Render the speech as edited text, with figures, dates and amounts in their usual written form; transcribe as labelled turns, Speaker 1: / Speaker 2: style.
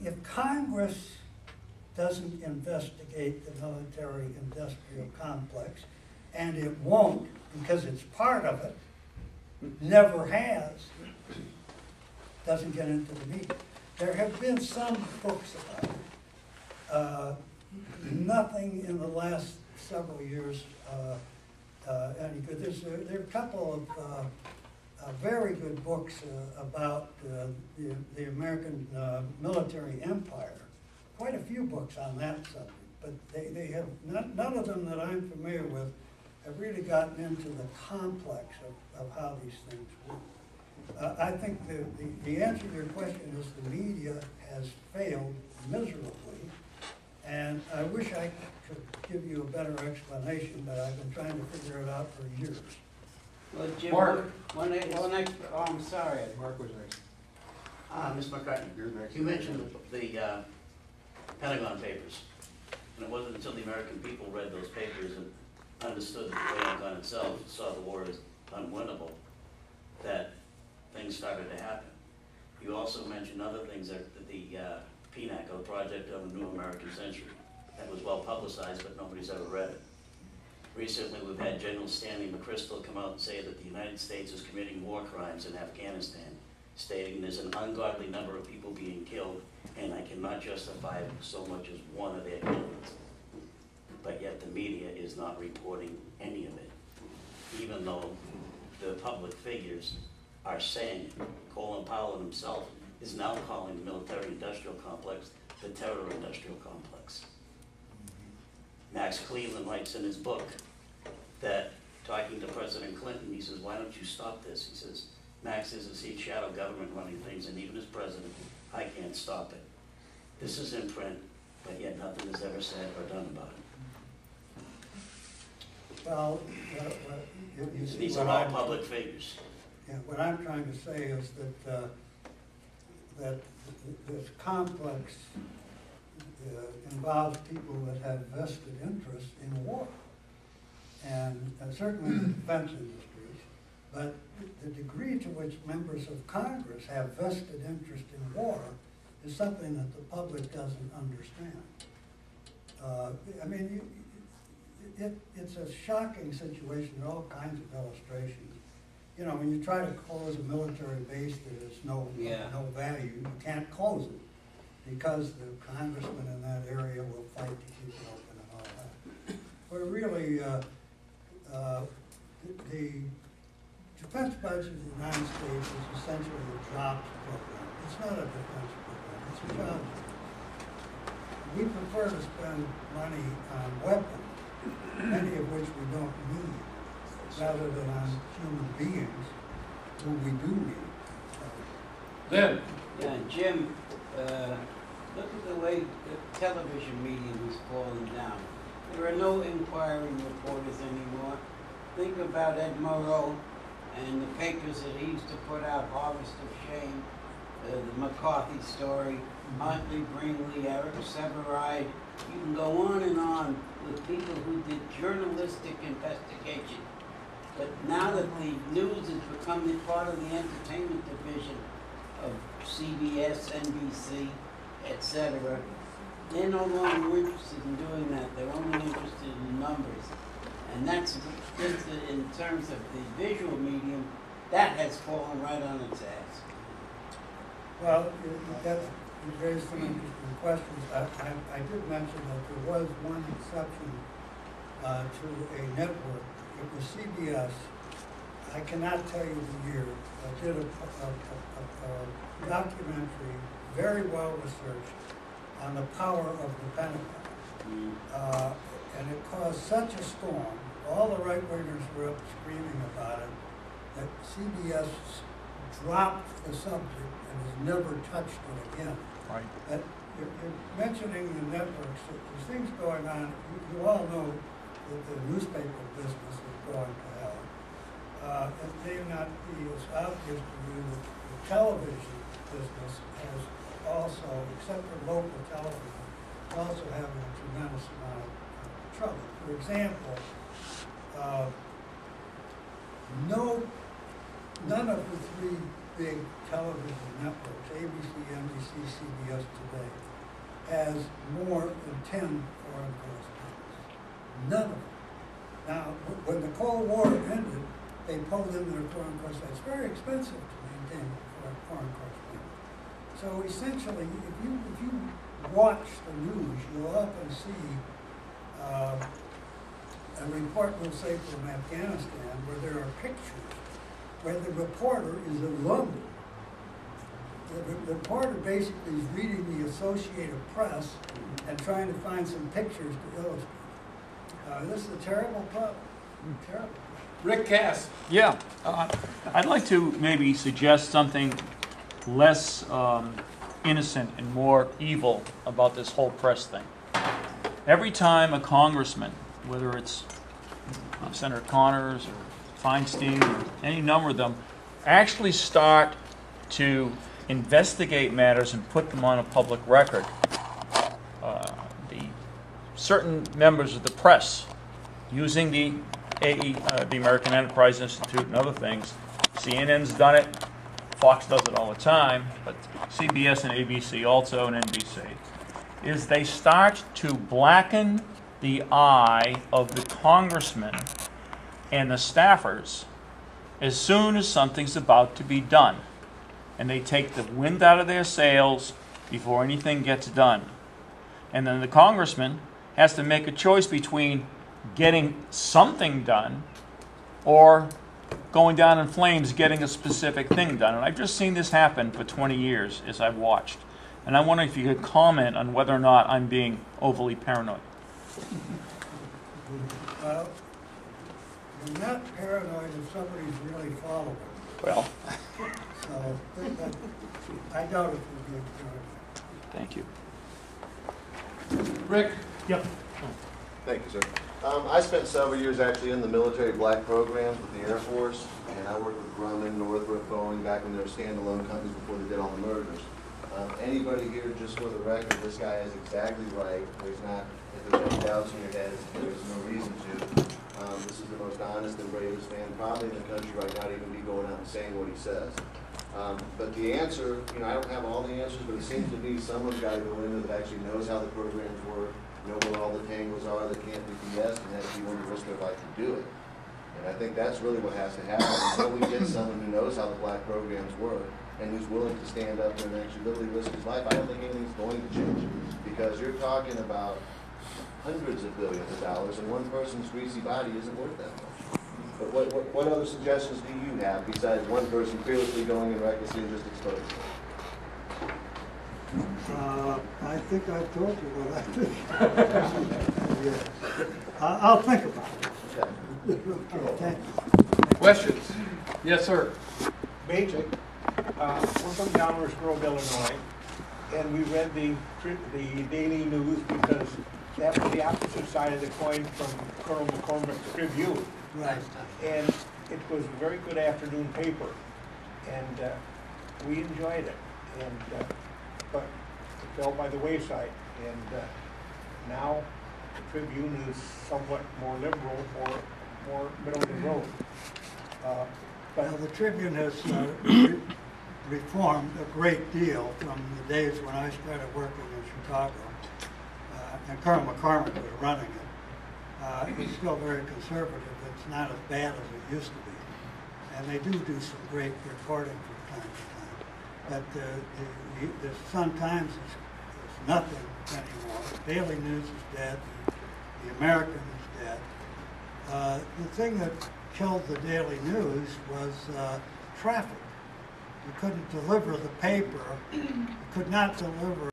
Speaker 1: if Congress doesn't investigate the military-industrial complex, and it won't because it's part of it, never has, doesn't get into the media. There have been some books about it. Nothing in the last several years any good. There are a couple of very good books about the American military empire. Quite a few books on that subject, but they have none of them that I'm familiar with have really gotten into the complex of how these things work. I think the answer to your question is the media has failed miserably, and I wish I could give you a better explanation, but I've been trying to figure it out for years.
Speaker 2: Well, Jim,
Speaker 3: Mark.
Speaker 2: I'm sorry.
Speaker 3: Mark was next.
Speaker 4: Ms. McCartney,
Speaker 3: You're next.
Speaker 4: you mentioned the Pentagon Papers, and it wasn't until the American people read those papers and understood that the Pentagon itself saw the war as unwinnable that things started to happen. You also mentioned other things, that the PNAC, or Project of a New American Century, that was well publicized, but nobody's ever read it. Recently, we've had General Stanley McChrystal come out and say that the United States is committing war crimes in Afghanistan, stating there's an ungodly number of people being killed, and I cannot justify so much as one of their killings. But yet the media is not reporting any of it, even though the public figures are saying it. Colin Powell himself is now calling the military-industrial complex the terror-industrial complex. Max Cleveland writes in his book that, talking to President Clinton, he says, why don't you stop this? He says, Max is a shadow government running things, and even as president, I can't stop it. This is in print, but yet nothing is ever said or done about it.
Speaker 1: Well, you see,
Speaker 4: These are all public figures.
Speaker 1: Yeah, what I'm trying to say is that that this complex involves people that have vested interest in war, and certainly the defense industries, but the degree to which members of Congress have vested interest in war is something that the public doesn't understand. I mean, it's a shocking situation. There are all kinds of illustrations. You know, when you try to close a military base that has no value, you can't close it because the congressmen in that area will fight to keep it open and all that. But really, the defense budget of the United States is essentially a jobs program. It's not a defense program, it's a jobs program. We prefer to spend money on weapons, many of which we don't need, rather than on human beings who we do need.
Speaker 3: Then.
Speaker 2: Yeah, Jim, look at the way the television medium is falling down. There are no inquiring reporters anymore. Think about Ed Murrow and the papers that he used to put out, Harvest of Shame, the McCarthy story, Huntley, Brinkley, Eric Severide. You can go on with people who did journalistic investigation. But now that the news has become the part of the entertainment division of CBS, NBC, etc., they're no longer interested in doing that. They're only interested in numbers. And that's just in terms of the visual medium, that has fallen right on its ass.
Speaker 1: Well, you raised some interesting questions. I did mention that there was one exception to a network. It was CBS. I cannot tell you the year. I did a documentary, very well researched, on the power of the Pentagon. And it caused such a storm. All the right-wingers were up screaming about it, that CBS dropped the subject and has never touched it again.
Speaker 3: Right.
Speaker 1: But you're mentioning the networks. There's things going on. You all know that the newspaper business is going to hell. It may not be as obvious to you that the television business has also, except for local television, also having a tremendous amount of trouble. For example, none of the three big television networks, ABC, NBC, CBS today, has more than 10 foreign correspondents. None of them. Now, when the Cold War ended, they pulled in their foreign correspondents. It's very expensive to maintain foreign correspondents. So essentially, if you watch the news, you'll often see a report, we'll say, from Afghanistan, where there are pictures, where the reporter is in London. The reporter basically is reading the Associated Press and trying to find some pictures to illustrate. This is a terrible problem. Terrible.
Speaker 3: Rick Cass.
Speaker 5: Yeah, I'd like to maybe suggest something less innocent and more evil about this whole press thing. Every time a congressman, whether it's Senator Connors or Feinstein or any number of them, actually start to investigate matters and put them on a public record, the certain members of the press using the American Enterprise Institute and other things, CNN's done it, Fox does it all the time, but CBS and ABC also, and NBC, is they start to blacken the eye of the congressmen and the staffers as soon as something's about to be done. And they take the wind out of their sails before anything gets done. And then the congressman has to make a choice between getting something done or going down in flames getting a specific thing done. And I've just seen this happen for 20 years as I've watched. And I wonder if you could comment on whether or not I'm being overly paranoid.
Speaker 1: Well, you're not paranoid if somebody's really following.
Speaker 5: Well,
Speaker 1: So I doubt it would be a paranoid.
Speaker 5: thank you.
Speaker 3: Rick.
Speaker 6: Yep.
Speaker 7: Thank you, sir. I spent several years actually in the military black programs with the Air Force, and I worked with Grumman, Northrop, Boeing back when they were standalone companies before they did all the mergers. Anybody here, just for the record, this guy is exactly right. There's not, if there's any doubts in your head, there's no reason to. This is the most honest and bravest man probably in the country right now to even be going out and saying what he says. But the answer, I don't have all the answers, but it seems to me someone's got to go in that actually knows how the programs work, know what all the tangles are that can't be BS, and has to be willing to risk their life to do it. And I think that's really what has to happen. Until we get someone who knows how the black programs work and who's willing to stand up there and actually literally risk his life, I don't think anything's going to change. Because you're talking about hundreds of billions of dollars, and one person's greasy body isn't worth that much. But what other suggestions do you have besides one person fearlessly going and recklessly just exposing it?
Speaker 1: I think I've told you what I think. Yes. I'll think about it. Okay, thank you.
Speaker 3: Questions? Yes, sir.
Speaker 6: Basic. We're from Downers Grove, Illinois, and we read the Daily News because that was the opposite side of the coin from Colonel McCormick's Tribune.
Speaker 1: Right.
Speaker 6: And it was a very good afternoon paper, and we enjoyed it. And but it fell by the wayside, and now the Tribune is somewhat more liberal, more middle of the road.
Speaker 1: Well, the Tribune has reformed a great deal from the days when I started working in Chicago, and Colonel McCormick was running it. It's still very conservative. It's not as bad as it used to be. And they do some great reporting from time to time. But the Sun-Times is nothing anymore. Daily News is dead. The American is dead. The thing that killed the Daily News was traffic. You couldn't deliver the paper. You could not deliver